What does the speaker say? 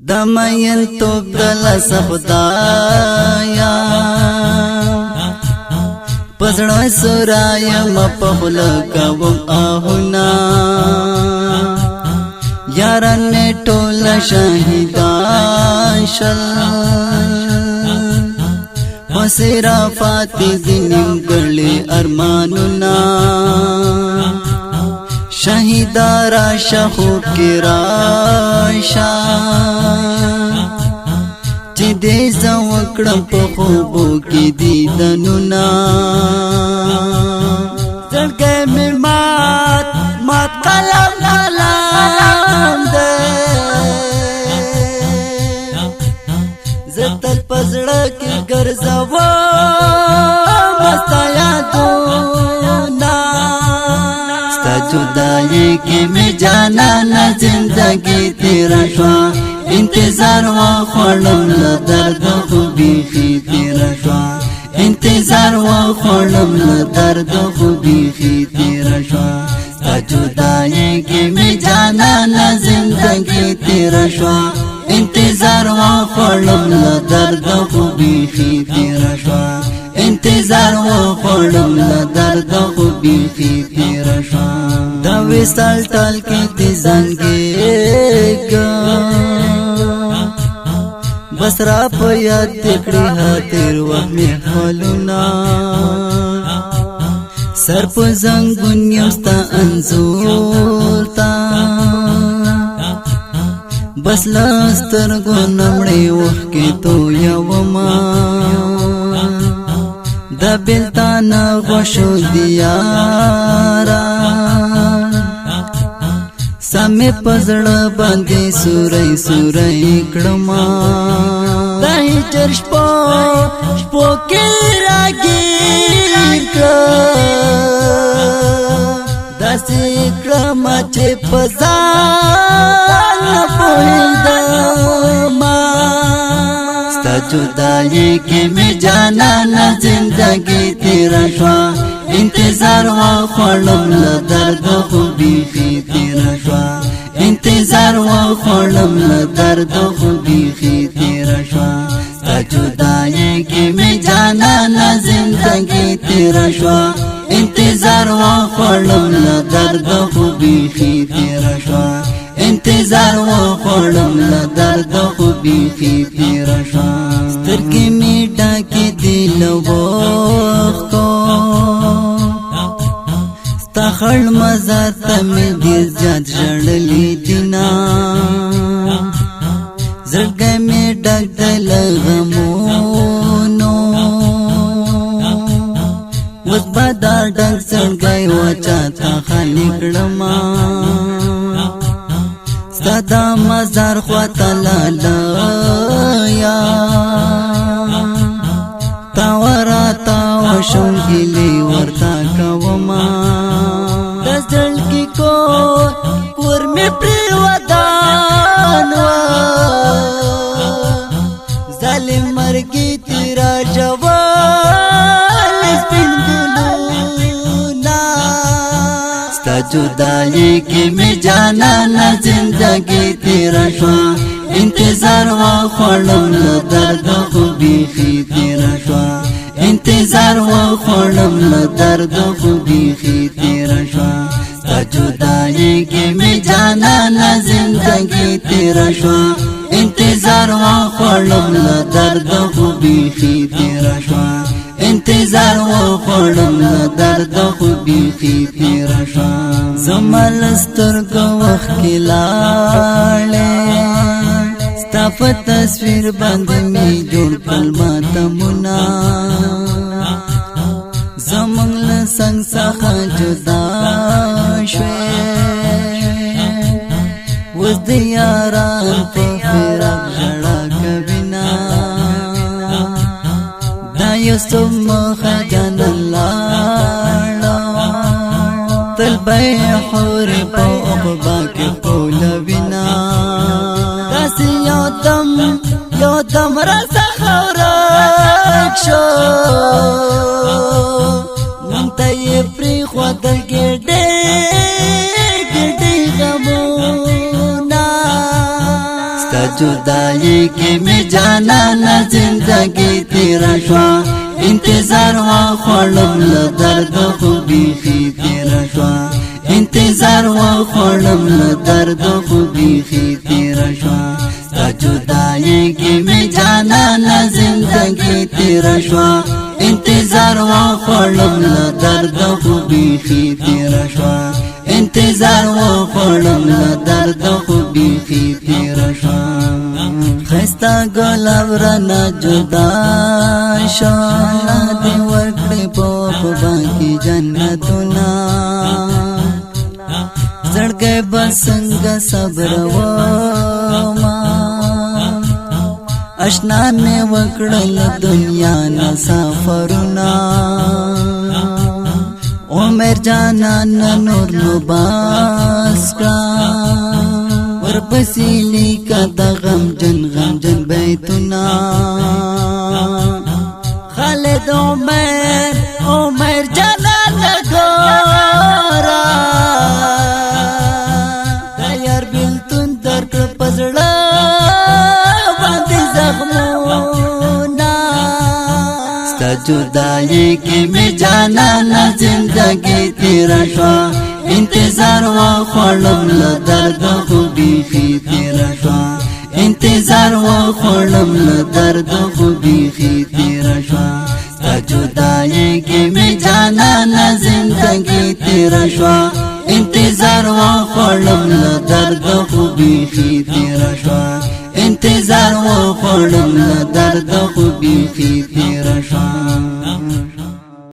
دمین توب دلس خدایا پزړه سرایم په خله کوم آهونه یاران می ټول شهیدان شل وسیرا فاتی دینم ګړې ارمانونه شهیدارا شخو کی راشا چې دې زوکړم په خوبو کې دیدنونه زړګې مې مات قلم دې زه تل پزړه کې ګرځوم مستا یادونه ستا جدائی کې مې جانانه زندگی تیره شوه انتظار وخوړم له درد خو بیخي تیره شوه انتظار وخوړم له درد خو بیخي تیره شوه ستا جدائی کې مې جانانه زندگی تیره شوه انتظار وخوړم له درد خو بیخي تیره شوه انتظار وخوړم له درد خو بیخي تیره شوه دا وصال ټال کې دې زنګېږه بس را په یاد کړې ها تیر وخت مې حالونه سر په زنګون یم ستا انځور ته بس له سترګو نه مړې اوښکې تویومه دا بېلتان غوښو دیاره سمې په زړه باندې سوری سوری کړمه دا هجر شپو کې راګیر کړه داسې کړمه چې په ځان نه پوهېدمه ستا جدائی کې مې جانانه زندگی تیره شوه انتظار وخوړم له درد خو بیخي تیره شوه انتظار وخوړم له درد خو بیخي تیره شوه ستا جدائی کې مې جانانه زندگی تیره شوه انتظار وخوړم له درد خو بیخي تیره شوه انتظار وخوړم له درد خو بیخي تیره شوه سترګې مې ډکې دي له اوښکو ستا خړ مزار ته مې ډېر زیات ژړلي دینه زړګی مې ډک دی له غمونو اوس به دا ډک زړګی وچا ته خالي کړمه ستا دا مزار خواته لالیه تاو راتاو شم ګیلې ورته کومه د زړګي کور مې پرې ودان وه ظالم مرګي تیرا جوال سپین ګلونه ستا جدائی کې مې جانانه زندگی تیره شوه انتظار وخوړم له درد خو بیخي تیره شوه انتظار وخوړم له درد خو بیخي تیره شوه ستا جدائی کې مې جانانه زندگی تیره شوه انتظار وخوړم له درد خو بیخي تیره شوه انتظار وخوړم له درد خو بیخي تیره شوه زما له سترګو اوښکې لاړې ستا په تصویر باندې مې جوړ کړل ماتمونه زموږ له څنګ څخه جدا شوې اوس د یاران په فراق ژړا کوینه دا یو څوک مخه جانان لاړه تل به یې حورې په عقبا کې ښکلوینه داسې یو دم راڅخه ورک شو مونږ ته یې پرېښودل ګېډې ګېډې غمونه ستا जुदाई की में जाना न जिंदगी तेरा शवा इंतजार व खोलम ल दर्द खूबी खी तेरा शवा इंतजार व खोलम ल दर्द खूबी खी तेरा शवा जुदाई की में जाना न जिंदगी तेरा शवा इंतजार व खोलम ल दर्द खूबी खी तेरा शवा इंतजार व खोलम ल दर्द खूबी खी तेरा शवा खस्ता गुलाब रना जुदा शाला दी वर्कड़े पोप बाकी जन्नतुना सड़के बसंग सब्र वो अशना ने वकड़ल दुनिया न सफरुना उमर जाना न नूर नुबास्का और बसीली का गम जन बैतुना खालिद उमर जाना न गोरा यार बिल्तुन दर्द पजड़ा बांधी जख्मोना जुदाई की में जाना न जिंदगी तेरा शवा इंतजार व खोलम ल दर्द खूबी खी तेरा शवा इंतजार व खोलम ल दर्द खूबी खी तेरा शवा जुदाई की में जाना न जिंदगी तेरा शवा इंतजार व खोलम ल दर्द खूबी खी तेरा शवा इंतजार व खोलम ल दर्द खूबी खी तेरा शवा